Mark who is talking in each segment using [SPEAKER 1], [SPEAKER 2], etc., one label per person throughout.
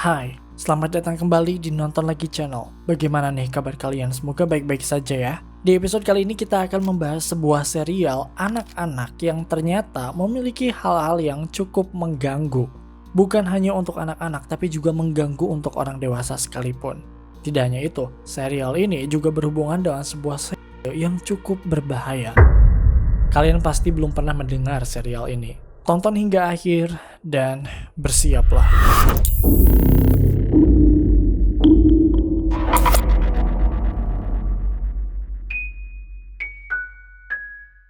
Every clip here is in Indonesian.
[SPEAKER 1] Hai, selamat datang kembali di Nonton Lagi Channel. Bagaimana nih kabar kalian? Semoga baik-baik saja ya. Di episode kali ini kita akan membahas sebuah serial anak-anak yang ternyata memiliki hal-hal yang cukup mengganggu. Bukan hanya untuk anak-anak, tapi juga mengganggu untuk orang dewasa sekalipun. Tidak hanya itu, serial ini juga berhubungan dengan sebuah serial yang cukup berbahaya. Kalian pasti belum pernah mendengar serial ini. Tonton hingga akhir dan bersiaplah.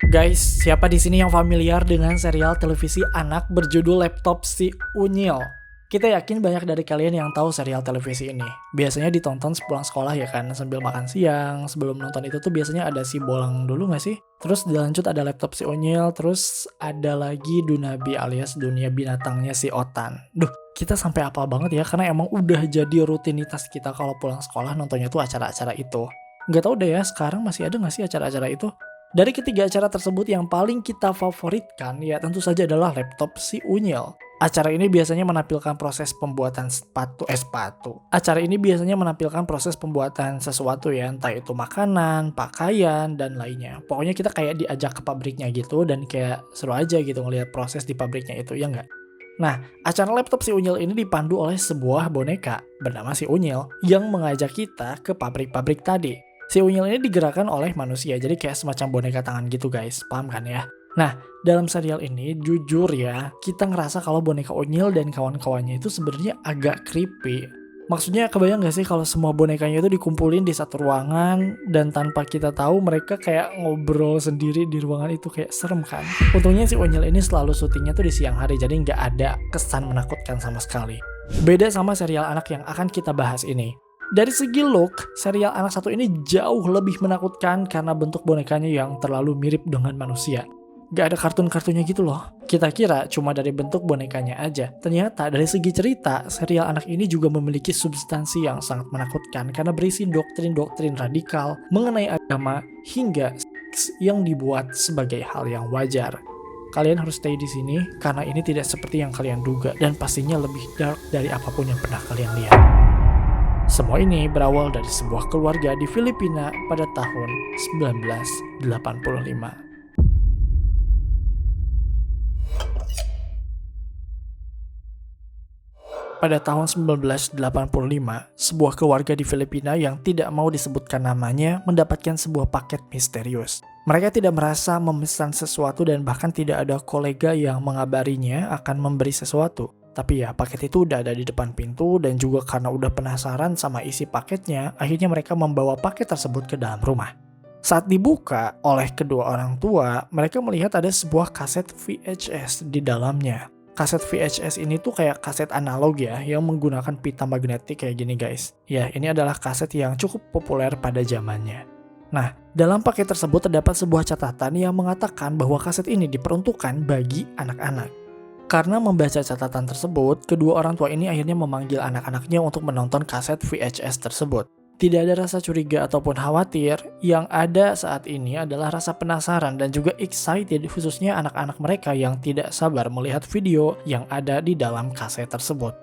[SPEAKER 1] Guys, siapa di sini yang familiar dengan serial televisi anak berjudul Laptop Si Unyil? Kita yakin banyak dari kalian yang tahu serial televisi ini. Biasanya ditonton sepulang sekolah ya kan, sambil makan siang. Sebelum nonton itu tuh biasanya ada si Bolang dulu gak sih? Terus dilanjut ada Laptop Si Unyil, terus ada lagi Dunabi alias dunia binatangnya si Otan. Duh, kita sampai apal banget ya, karena emang udah jadi rutinitas kita kalau pulang sekolah nontonnya tuh acara-acara itu. Nggak tahu deh ya, sekarang masih ada nggak sih acara-acara itu? Dari ketiga acara tersebut yang paling kita favoritkan ya tentu saja adalah Laptop Si Unyil. Acara ini biasanya menampilkan proses pembuatan sepatu. Acara ini biasanya menampilkan proses pembuatan sesuatu ya, entah itu makanan, pakaian, dan lainnya. Pokoknya kita kayak diajak ke pabriknya gitu dan kayak seru aja gitu ngelihat proses di pabriknya itu, ya nggak? Nah, acara Laptop Si Unyil ini dipandu oleh sebuah boneka bernama Si Unyil yang mengajak kita ke pabrik-pabrik tadi. Si Unyil ini digerakkan oleh manusia, jadi kayak semacam boneka tangan gitu guys, paham kan ya? Nah, dalam serial ini jujur ya, kita ngerasa kalau boneka Unyil dan kawan-kawannya itu sebenarnya agak creepy. Maksudnya kebayang gak sih kalau semua bonekanya itu dikumpulin di satu ruangan dan tanpa kita tahu mereka kayak ngobrol sendiri di ruangan itu, kayak serem kan? Untungnya si Unyil ini selalu syutingnya tuh di siang hari, jadi nggak ada kesan menakutkan sama sekali. Beda sama serial anak yang akan kita bahas ini. Dari segi look, serial anak satu ini jauh lebih menakutkan karena bentuk bonekanya yang terlalu mirip dengan manusia. Gak ada kartun-kartunnya gitu loh. Kita kira cuma dari bentuk bonekanya aja. Ternyata dari segi cerita, serial anak ini juga memiliki substansi yang sangat menakutkan karena berisi doktrin-doktrin radikal mengenai agama hingga seks yang dibuat sebagai hal yang wajar. Kalian harus stay di sini karena ini tidak seperti yang kalian duga dan pastinya lebih dark dari apapun yang pernah kalian lihat. Semua ini berawal dari sebuah keluarga di Filipina pada tahun 1985. Pada tahun 1985, sebuah keluarga di Filipina yang tidak mau disebutkan namanya mendapatkan sebuah paket misterius. Mereka tidak merasa memesan sesuatu dan bahkan tidak ada kolega yang mengabarinya akan memberi sesuatu. Tapi ya, paket itu udah ada di depan pintu dan juga karena udah penasaran sama isi paketnya, akhirnya mereka membawa paket tersebut ke dalam rumah. Saat dibuka oleh kedua orang tua, mereka melihat ada sebuah kaset VHS di dalamnya. Kaset VHS ini tuh kayak kaset analog ya, yang menggunakan pita magnetik kayak gini guys. Ya, ini adalah kaset yang cukup populer pada zamannya. Nah, dalam paket tersebut terdapat sebuah catatan yang mengatakan bahwa kaset ini diperuntukkan bagi anak-anak. Karena membaca catatan tersebut, kedua orang tua ini akhirnya memanggil anak-anaknya untuk menonton kaset VHS tersebut. Tidak ada rasa curiga ataupun khawatir, yang ada saat ini adalah rasa penasaran dan juga excited, khususnya anak-anak mereka yang tidak sabar melihat video yang ada di dalam kaset tersebut.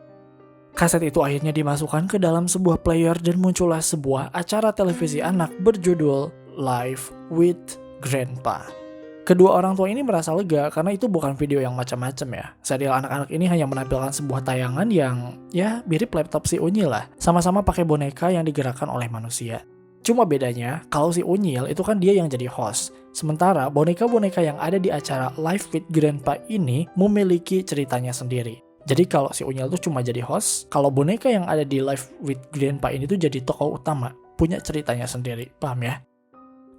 [SPEAKER 1] Kaset itu akhirnya dimasukkan ke dalam sebuah player dan muncullah sebuah acara televisi anak berjudul Live with Grandpa. Kedua orang tua ini merasa lega karena itu bukan video yang macam-macam ya. Serial anak-anak ini hanya menampilkan sebuah tayangan yang ya mirip Laptop Si Unyil lah. Sama-sama pakai boneka yang digerakkan oleh manusia. Cuma bedanya, kalau si Unyil itu kan dia yang jadi host. Sementara boneka-boneka yang ada di acara Live with Grandpa ini memiliki ceritanya sendiri. Jadi kalau si Unyil tuh cuma jadi host, kalau boneka yang ada di Live with Grandpa ini tuh jadi tokoh utama, punya ceritanya sendiri, paham ya?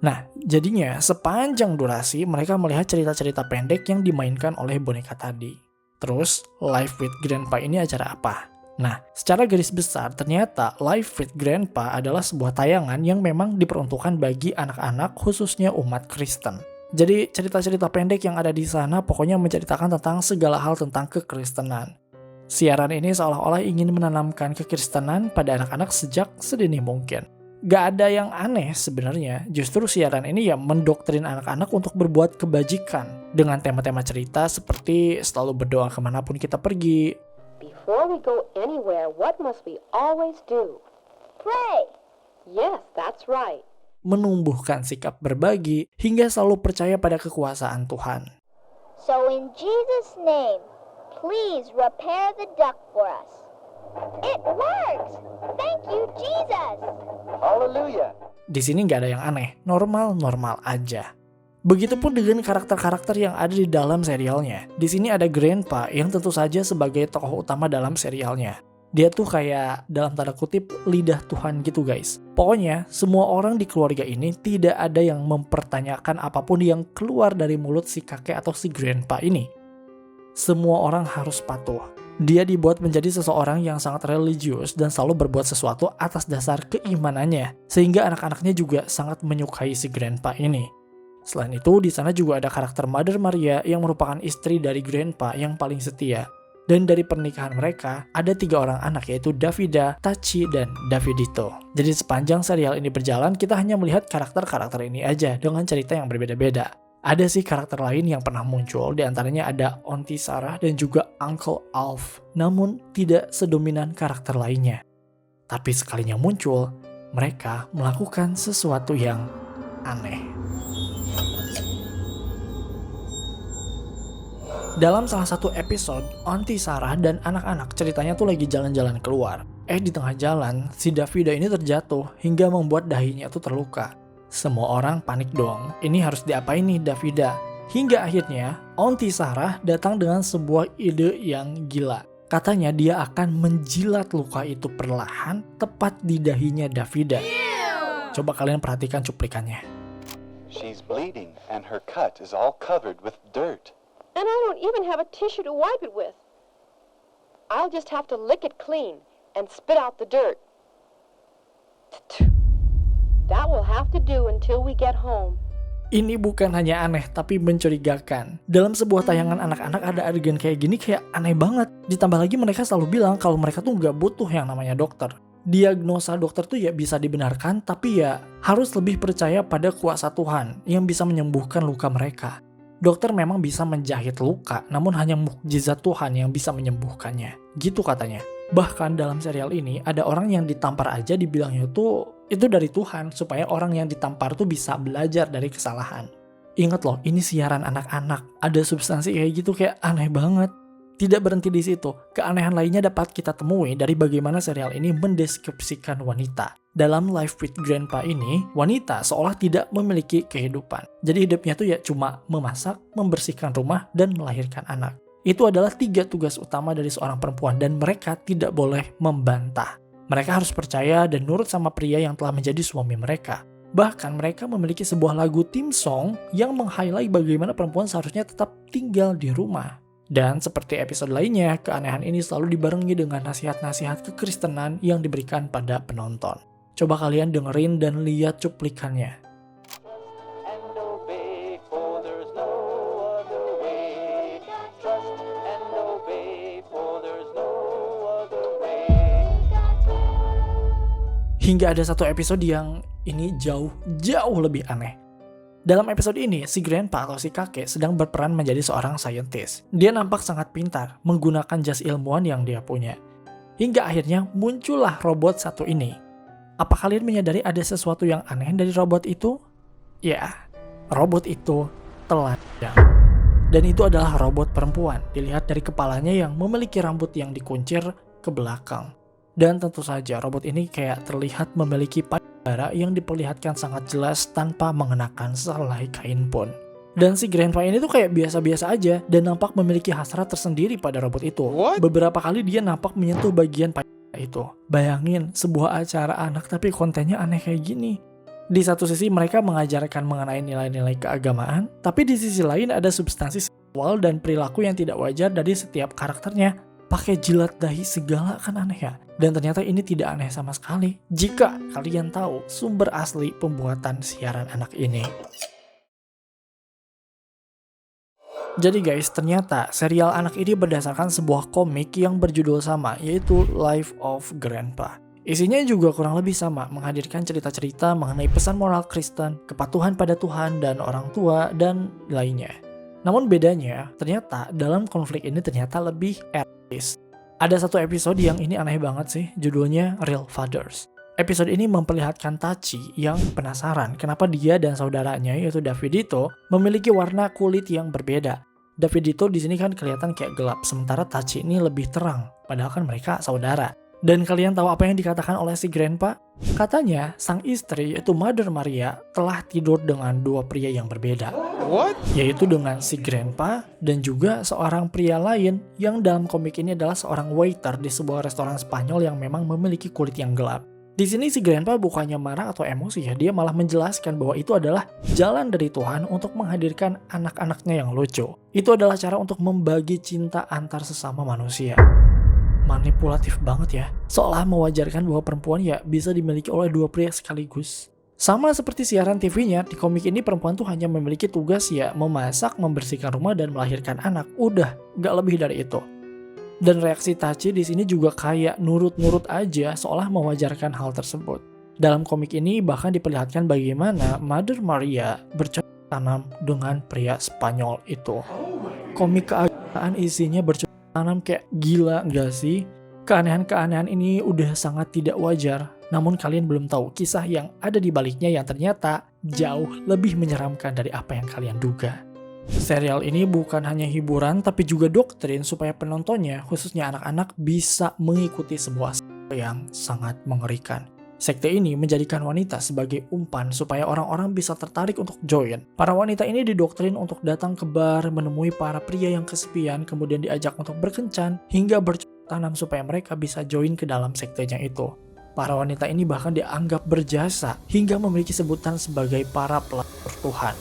[SPEAKER 1] Nah, jadinya sepanjang durasi mereka melihat cerita-cerita pendek yang dimainkan oleh boneka tadi. Terus, Live with Grandpa ini acara apa? Nah, secara garis besar ternyata Live with Grandpa adalah sebuah tayangan yang memang diperuntukkan bagi anak-anak khususnya umat Kristen. Jadi cerita-cerita pendek yang ada di sana pokoknya menceritakan tentang segala hal tentang kekristenan. Siaran ini seolah-olah ingin menanamkan kekristenan pada anak-anak sejak sedini mungkin. Gak ada yang aneh sebenarnya, justru siaran ini ya mendoktrin anak-anak untuk berbuat kebajikan dengan tema-tema cerita seperti selalu berdoa kemanapun kita pergi,
[SPEAKER 2] Before we go anywhere, what must we always do?
[SPEAKER 3] Pray.
[SPEAKER 2] Yes, that's right.
[SPEAKER 1] Menumbuhkan sikap berbagi hingga selalu percaya pada kekuasaan Tuhan.
[SPEAKER 3] So in Jesus' name, please repair the duck for us. It works! Thank you, Jesus!
[SPEAKER 4] Hallelujah.
[SPEAKER 1] Di sini nggak ada yang aneh, normal-normal aja. Begitupun dengan karakter-karakter yang ada di dalam serialnya. Di sini ada Grandpa yang tentu saja sebagai tokoh utama dalam serialnya. Dia tuh kayak dalam tanda kutip lidah Tuhan gitu guys. Pokoknya semua orang di keluarga ini tidak ada yang mempertanyakan apapun yang keluar dari mulut si kakek atau si Grandpa ini. Semua orang harus patuh. Dia dibuat menjadi seseorang yang sangat religius dan selalu berbuat sesuatu atas dasar keimanannya, sehingga anak-anaknya juga sangat menyukai si Grandpa ini. Selain itu, di sana juga ada karakter Mother Maria yang merupakan istri dari Grandpa yang paling setia. Dan dari pernikahan mereka, ada 3 orang anak yaitu Davida, Tachi, dan Davidito. Jadi sepanjang serial ini berjalan, kita hanya melihat karakter-karakter ini aja dengan cerita yang berbeda-beda. Ada sih karakter lain yang pernah muncul, diantaranya ada Auntie Sarah dan juga Uncle Alf. Namun tidak sedominan karakter lainnya. Tapi sekalinya muncul, mereka melakukan sesuatu yang aneh. Dalam salah satu episode, Auntie Sarah dan anak-anak ceritanya tuh lagi jalan-jalan keluar. Di tengah jalan, si Davida ini terjatuh hingga membuat dahinya tuh terluka. Semua orang panik dong, ini harus diapain nih Davida? Hingga akhirnya, Auntie Sarah datang dengan sebuah ide yang gila. Katanya dia akan menjilat luka itu perlahan tepat di dahinya Davida. Coba kalian perhatikan cuplikannya.
[SPEAKER 4] She's bleeding and her cut is all covered with dirt.
[SPEAKER 2] And I don't even have a tissue to wipe it with. I'll just have to lick it clean and spit out the dirt. That will have to do until we get home.
[SPEAKER 1] Ini bukan hanya aneh, tapi mencurigakan. Dalam sebuah tayangan anak-anak ada adegan kayak gini kayak aneh banget. Ditambah lagi mereka selalu bilang kalau mereka tuh nggak butuh yang namanya dokter. Diagnosa dokter tuh ya bisa dibenarkan, tapi ya harus lebih percaya pada kuasa Tuhan yang bisa menyembuhkan luka mereka. Dokter memang bisa menjahit luka, namun hanya mukjizat Tuhan yang bisa menyembuhkannya. Gitu katanya. Bahkan dalam serial ini ada orang yang ditampar aja dibilangnya itu dari Tuhan supaya orang yang ditampar tuh bisa belajar dari kesalahan. Ingat loh, ini siaran anak-anak. Ada substansi kayak gitu kayak aneh banget. Tidak berhenti di situ, keanehan lainnya dapat kita temui dari bagaimana serial ini mendeskripsikan wanita. Dalam Life with Grandpa ini, wanita seolah tidak memiliki kehidupan. Jadi hidupnya tuh ya cuma memasak, membersihkan rumah, dan melahirkan anak. Itu adalah 3 tugas utama dari seorang perempuan dan mereka tidak boleh membantah. Mereka harus percaya dan nurut sama pria yang telah menjadi suami mereka. Bahkan mereka memiliki sebuah lagu theme song yang meng-highlight bagaimana perempuan seharusnya tetap tinggal di rumah. Dan seperti episode lainnya, keanehan ini selalu dibarengi dengan nasihat-nasihat kekristenan yang diberikan pada penonton. Coba kalian dengerin dan lihat cuplikannya.
[SPEAKER 4] And obey, for there's no other way. Trust and obey, for there's no other way.
[SPEAKER 1] Hingga ada satu episode yang ini jauh lebih aneh. Dalam episode ini, si Grandpa atau si kakek sedang berperan menjadi seorang saintis. Dia nampak sangat pintar, menggunakan jas ilmuwan yang dia punya. Hingga akhirnya muncullah robot satu ini. Apa kalian menyadari ada sesuatu yang aneh dari robot itu? Ya, robot itu telanjang. Dan itu adalah robot perempuan, dilihat dari kepalanya yang memiliki rambut yang dikuncir ke belakang. Dan tentu saja robot ini kayak terlihat memiliki payudara yang diperlihatkan sangat jelas tanpa mengenakan sehelai kain pun. Dan si Grandpa ini tuh kayak biasa-biasa aja dan nampak memiliki hasrat tersendiri pada robot itu. Beberapa kali dia nampak menyentuh bagian payudara itu. Bayangin sebuah acara anak tapi kontennya aneh kayak gini. Di satu sisi mereka mengajarkan mengenai nilai-nilai keagamaan, tapi di sisi lain ada substansi seksual dan perilaku yang tidak wajar dari setiap karakternya. Pakai jilat dahi segala kan aneh ya. Dan ternyata ini tidak aneh sama sekali jika kalian tahu sumber asli pembuatan siaran anak ini. Jadi guys, ternyata serial anak ini berdasarkan sebuah komik yang berjudul sama, yaitu Life of Grandpa. Isinya juga kurang lebih sama, menghadirkan cerita-cerita mengenai pesan moral Kristen, kepatuhan pada Tuhan dan orang tua, dan lainnya. Namun bedanya, ternyata dalam konflik ini ternyata lebih etis. Ada satu episode yang ini aneh banget sih, judulnya Real Fathers. Episode ini memperlihatkan Tachi yang penasaran kenapa dia dan saudaranya yaitu Davidito memiliki warna kulit yang berbeda. Davidito di sini kan kelihatan kayak gelap, sementara Tachi ini lebih terang, padahal kan mereka saudara. Dan kalian tahu apa yang dikatakan oleh si Grandpa? Katanya sang istri yaitu Mother Maria telah tidur dengan dua pria yang berbeda.
[SPEAKER 5] What?
[SPEAKER 1] Yaitu dengan si Grandpa dan juga seorang pria lain yang dalam komik ini adalah seorang waiter di sebuah restoran Spanyol yang memang memiliki kulit yang gelap. Di sini si Grandpa bukannya marah atau emosi ya, dia malah menjelaskan bahwa itu adalah jalan dari Tuhan untuk menghadirkan anak-anaknya yang lucu. Itu adalah cara untuk membagi cinta antar sesama manusia. Manipulatif banget ya, seolah mewajarkan bahwa perempuan ya bisa dimiliki oleh dua pria sekaligus. Sama seperti siaran TV-nya, di komik ini perempuan tuh hanya memiliki tugas ya memasak, membersihkan rumah, dan melahirkan anak. Udah, gak lebih dari itu. Dan reaksi Tachi di sini juga kayak nurut-nurut aja, seolah mewajarkan hal tersebut. Dalam komik ini bahkan diperlihatkan bagaimana Mother Maria bercocok tanam dengan pria Spanyol itu. Komik keagamaan isinya bercocok tanam kayak gila gak sih? Keanehan-keanehan ini udah sangat tidak wajar. Namun kalian belum tahu kisah yang ada di baliknya yang ternyata jauh lebih menyeramkan dari apa yang kalian duga. Serial ini bukan hanya hiburan tapi juga doktrin supaya penontonnya, khususnya anak-anak, bisa mengikuti sebuah sekte yang sangat mengerikan. Sekte ini menjadikan wanita sebagai umpan supaya orang-orang bisa tertarik untuk join. Para wanita ini didoktrin untuk datang ke bar, menemui para pria yang kesepian, kemudian diajak untuk berkencan hingga bercocok tanam supaya mereka bisa join ke dalam sektenya itu. Para wanita ini bahkan dianggap berjasa hingga memiliki sebutan sebagai para pelacur Tuhan.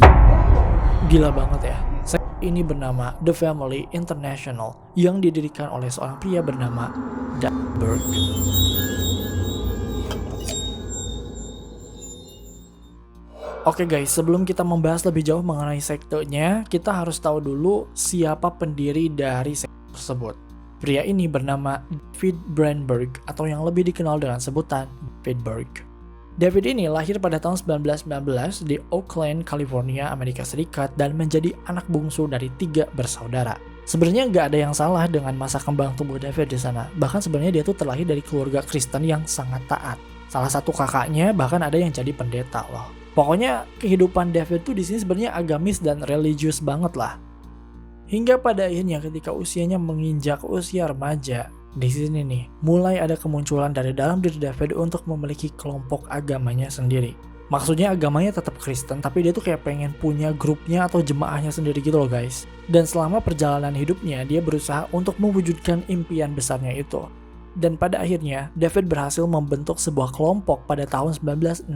[SPEAKER 1] Gila banget ya. Sekte ini bernama The Family International yang didirikan oleh seorang pria bernama David Berg. Oke guys, sebelum kita membahas lebih jauh mengenai sektenya, kita harus tahu dulu siapa pendiri dari sekte tersebut. Pria ini bernama David Brandberg atau yang lebih dikenal dengan sebutan David Berg. David ini lahir pada tahun 1919 di Oakland, California, Amerika Serikat dan menjadi anak bungsu dari 3 bersaudara. Sebenarnya nggak ada yang salah dengan masa kembang tubuh David di sana. Bahkan sebenarnya dia tuh terlahir dari keluarga Kristen yang sangat taat. Salah satu kakaknya bahkan ada yang jadi pendeta loh. Pokoknya kehidupan David tuh di sini sebenarnya agamis dan religius banget lah. Hingga pada akhirnya ketika usianya menginjak usia remaja, di sini nih mulai ada kemunculan dari dalam diri David untuk memiliki kelompok agamanya sendiri. Maksudnya agamanya tetap Kristen, tapi dia tuh kayak pengen punya grupnya atau jemaahnya sendiri gitu loh guys. Dan selama perjalanan hidupnya dia berusaha untuk mewujudkan impian besarnya itu. Dan pada akhirnya, David berhasil membentuk sebuah kelompok pada tahun 1968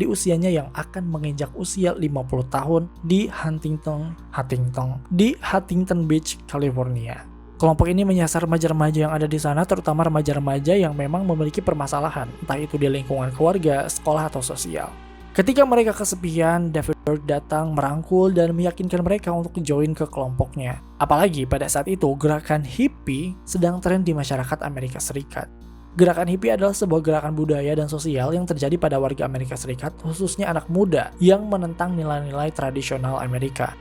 [SPEAKER 1] di usianya yang akan menginjak usia 50 tahun di Huntington Beach, California. Kelompok ini menyasar remaja-remaja yang ada di sana, terutama remaja-remaja yang memang memiliki permasalahan, entah itu di lingkungan keluarga, sekolah, atau sosial. Ketika mereka kesepian, David Berg datang merangkul dan meyakinkan mereka untuk join ke kelompoknya. Apalagi pada saat itu gerakan hippie sedang tren di masyarakat Amerika Serikat. Gerakan hippie adalah sebuah gerakan budaya dan sosial yang terjadi pada warga Amerika Serikat, khususnya anak muda yang menentang nilai-nilai tradisional Amerika.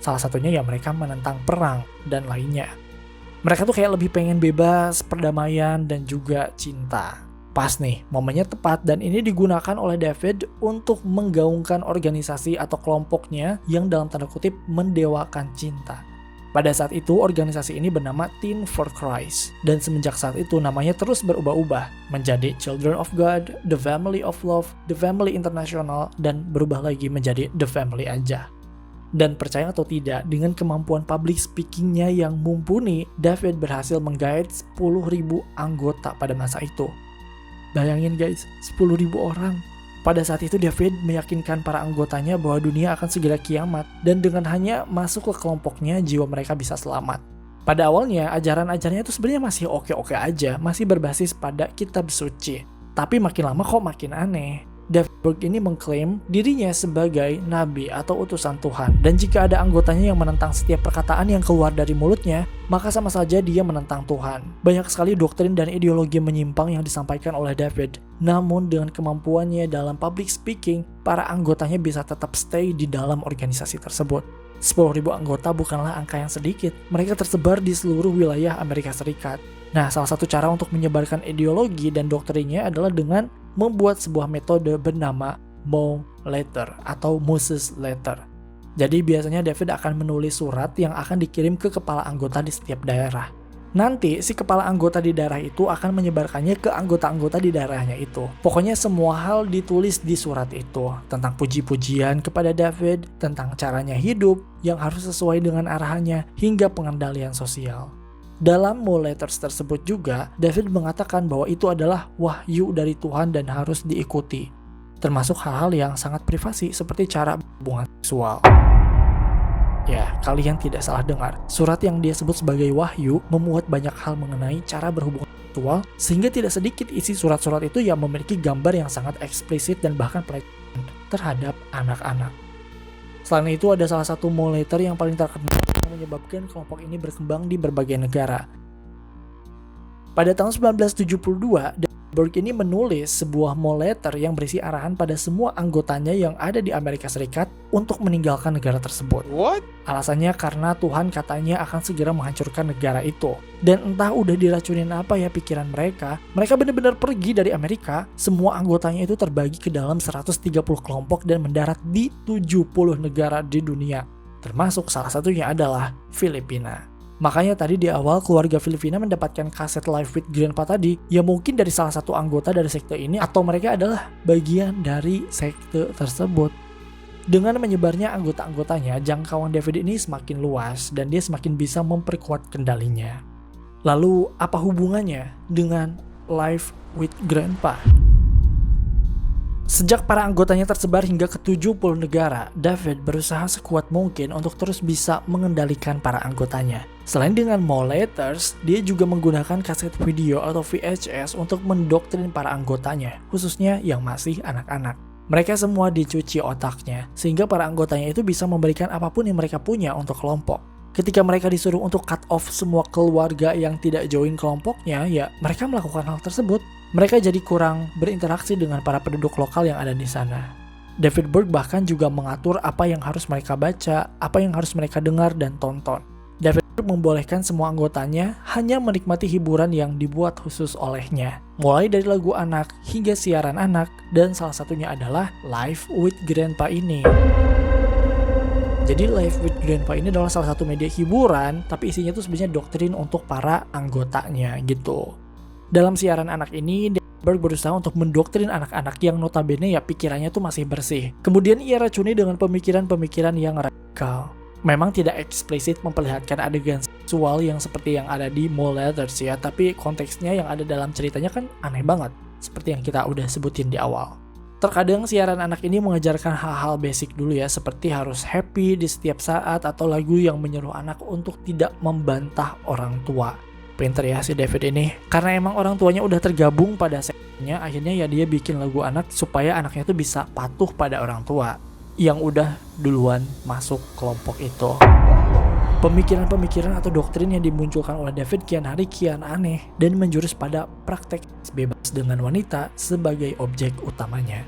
[SPEAKER 1] Salah satunya ya mereka menentang perang dan lainnya. Mereka tuh kayak lebih pengen bebas, perdamaian, dan juga cinta. Pas nih, momennya tepat dan ini digunakan oleh David untuk menggaungkan organisasi atau kelompoknya yang dalam tanda kutip mendewakan cinta. Pada saat itu, organisasi ini bernama Teen for Christ dan semenjak saat itu namanya terus berubah-ubah menjadi Children of God, The Family of Love, The Family International, dan berubah lagi menjadi The Family aja. Dan percaya atau tidak, dengan kemampuan public speakingnya yang mumpuni, David berhasil menggait 10.000 anggota pada masa itu. Bayangin guys, 10.000 orang. Pada saat itu David meyakinkan para anggotanya bahwa dunia akan segera kiamat dan dengan hanya masuk ke kelompoknya jiwa mereka bisa selamat. Pada awalnya ajaran-ajarannya itu sebenarnya masih oke-oke aja, masih berbasis pada kitab suci. Tapi makin lama kok makin aneh. David Berg ini mengklaim dirinya sebagai nabi atau utusan Tuhan dan jika ada anggotanya yang menentang setiap perkataan yang keluar dari mulutnya, maka sama saja dia menentang Tuhan. Banyak sekali doktrin dan ideologi menyimpang yang disampaikan oleh David. Namun dengan kemampuannya dalam public speaking, para anggotanya bisa tetap stay di dalam organisasi tersebut. 10.000 anggota bukanlah angka yang sedikit. Mereka tersebar di seluruh wilayah Amerika Serikat. Nah, salah satu cara untuk menyebarkan ideologi dan doktrinnya adalah dengan membuat sebuah metode bernama Mo Letter atau Moses Letter. Jadi biasanya David akan menulis surat yang akan dikirim ke kepala anggota di setiap daerah. Nanti si kepala anggota di daerah itu akan menyebarkannya ke anggota-anggota di daerahnya itu. Pokoknya semua hal ditulis di surat itu. Tentang puji-pujian kepada David, tentang caranya hidup yang harus sesuai dengan arahannya, hingga pengendalian sosial. Dalam Mo Letters tersebut juga, David mengatakan bahwa itu adalah wahyu dari Tuhan dan harus diikuti. Termasuk hal-hal yang sangat privasi seperti cara berhubungan seksual. Ya, kalian tidak salah dengar. Surat yang dia sebut sebagai wahyu memuat banyak hal mengenai cara berhubungan seksual, sehingga tidak sedikit isi surat-surat itu yang memiliki gambar yang sangat eksplisit dan bahkan pelecehan terhadap anak-anak. Selain itu, ada salah satu Mo Letter yang paling terkenal yang menyebabkan kelompok ini berkembang di berbagai negara. Pada tahun 1972, Berg ini menulis sebuah Mo Letter yang berisi arahan pada semua anggotanya yang ada di Amerika Serikat untuk meninggalkan negara tersebut.
[SPEAKER 5] What?
[SPEAKER 1] Alasannya karena Tuhan katanya akan segera menghancurkan negara itu. Dan entah udah diracunin apa ya pikiran mereka benar-benar pergi dari Amerika. Semua anggotanya itu terbagi ke dalam 130 kelompok dan mendarat di 70 negara di dunia. Termasuk salah satunya adalah Filipina. Makanya tadi di awal keluarga Filipina mendapatkan kaset Live with Grandpa tadi, ya mungkin dari salah satu anggota dari sekte ini atau mereka adalah bagian dari sekte tersebut. Dengan menyebarnya anggota-anggotanya, jangkauan David ini semakin luas dan dia semakin bisa memperkuat kendalinya. Lalu apa hubungannya dengan Live with Grandpa? Sejak para anggotanya tersebar hingga ke 70 negara, David berusaha sekuat mungkin untuk terus bisa mengendalikan para anggotanya. Selain dengan Mo Letters, dia juga menggunakan kaset video atau VHS untuk mendoktrin para anggotanya, khususnya yang masih anak-anak. Mereka semua dicuci otaknya, sehingga para anggotanya itu bisa memberikan apapun yang mereka punya untuk kelompok. Ketika mereka disuruh untuk cut off semua keluarga yang tidak join kelompoknya, ya mereka melakukan hal tersebut. Mereka jadi kurang berinteraksi dengan para penduduk lokal yang ada di sana. David Berg bahkan juga mengatur apa yang harus mereka baca, apa yang harus mereka dengar dan tonton. David Berg membolehkan semua anggotanya hanya menikmati hiburan yang dibuat khusus olehnya. Mulai dari lagu anak hingga siaran anak, dan salah satunya adalah Live with Grandpa ini. Jadi Live with Grandpa ini adalah salah satu media hiburan, tapi isinya tuh sebenarnya doktrin untuk para anggotanya gitu. Dalam siaran anak ini, Berg berusaha untuk mendoktrin anak-anak yang notabene ya pikirannya tuh masih bersih. Kemudian ia racuni dengan pemikiran-pemikiran yang radikal. Memang tidak eksplisit memperlihatkan adegan seksual yang seperti yang ada di Mo Letters ya, tapi konteksnya yang ada dalam ceritanya kan aneh banget, seperti yang kita udah sebutin di awal. Terkadang siaran anak ini mengajarkan hal-hal basic dulu ya, seperti harus happy di setiap saat atau lagu yang menyuruh anak untuk tidak membantah orang tua. Pinter ya si David ini, karena emang orang tuanya udah tergabung pada sektenya, akhirnya ya dia bikin lagu anak supaya anaknya tuh bisa patuh pada orang tua yang udah duluan masuk kelompok itu. Pemikiran-pemikiran atau doktrin yang dimunculkan oleh David kian hari kian aneh dan menjurus pada praktek bebas dengan wanita sebagai objek utamanya.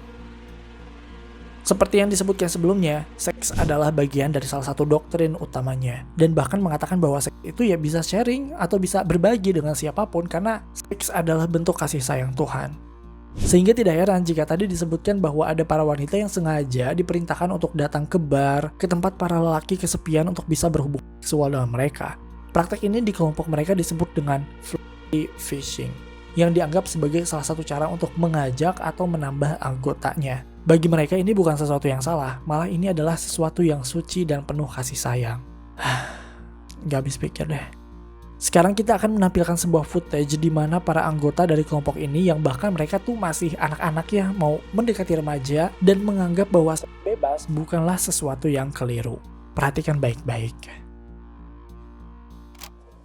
[SPEAKER 1] Seperti yang disebutkan sebelumnya, seks adalah bagian dari salah satu doktrin utamanya, dan bahkan mengatakan bahwa seks itu ya bisa sharing atau bisa berbagi dengan siapapun karena seks adalah bentuk kasih sayang Tuhan. Sehingga tidak heran jika tadi disebutkan bahwa ada para wanita yang sengaja diperintahkan untuk datang ke bar, ke tempat para lelaki kesepian untuk bisa berhubungan seksual dengan mereka. Praktek ini di kelompok mereka disebut dengan fly fishing, yang dianggap sebagai salah satu cara untuk mengajak atau menambah anggotanya. Bagi mereka ini bukan sesuatu yang salah, malah ini adalah sesuatu yang suci dan penuh kasih sayang. Gak habis pikir deh. Sekarang kita akan menampilkan sebuah footage di mana para anggota dari kelompok ini yang bahkan mereka tuh masih anak-anak ya, mau mendekati remaja dan menganggap bahwa bebas bukanlah sesuatu yang keliru. Perhatikan baik-baik.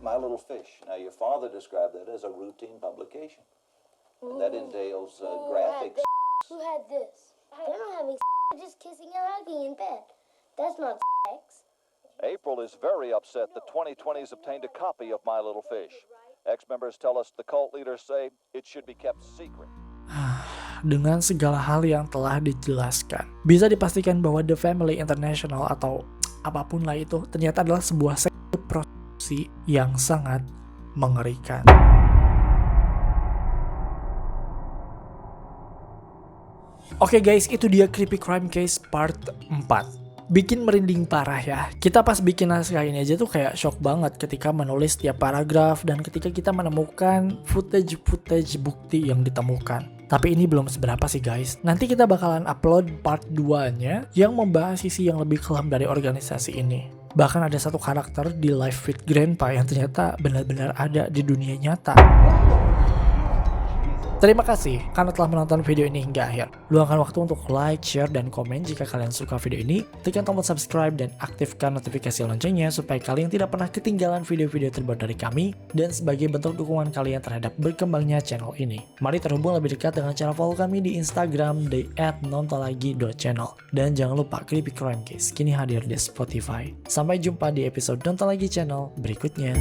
[SPEAKER 6] My Little Fish. Now, your father described that as a routine publication. And that entails graphics.
[SPEAKER 3] Who had this? They're not having they're just kissing and hugging in bed. That's not sex.
[SPEAKER 6] April is very upset that 2020's obtained a copy of My Little Fish. Ex-members tell us the cult leaders say it should be kept secret.
[SPEAKER 1] Dengan segala hal yang telah dijelaskan, bisa dipastikan bahwa The Family International atau apapun lah itu ternyata adalah sebuah sekte prostitusi yang sangat mengerikan. Oke guys, itu dia Creepy Crime Case part 4. Bikin merinding parah ya. Kita pas bikin naskah ini aja tuh kayak shock banget ketika menulis tiap paragraf dan ketika kita menemukan footage bukti yang ditemukan. Tapi ini belum seberapa sih guys. Nanti kita bakalan upload part 2-nya yang membahas sisi yang lebih kelam dari organisasi ini. Bahkan ada satu karakter di Live with Grandpa yang ternyata benar-benar ada di dunia nyata. Terima kasih karena telah menonton video ini hingga akhir. Luangkan waktu untuk like, share, dan komen jika kalian suka video ini. Tekan tombol subscribe dan aktifkan notifikasi loncengnya supaya kalian tidak pernah ketinggalan video-video terbaru dari kami. Dan sebagai bentuk dukungan kalian terhadap berkembangnya channel ini, mari terhubung lebih dekat dengan cara follow kami di Instagram di @nontonlagi.channel. Dan jangan lupa Creepy Crime Case kini hadir di Spotify. Sampai jumpa di episode Nonton Lagi Channel berikutnya.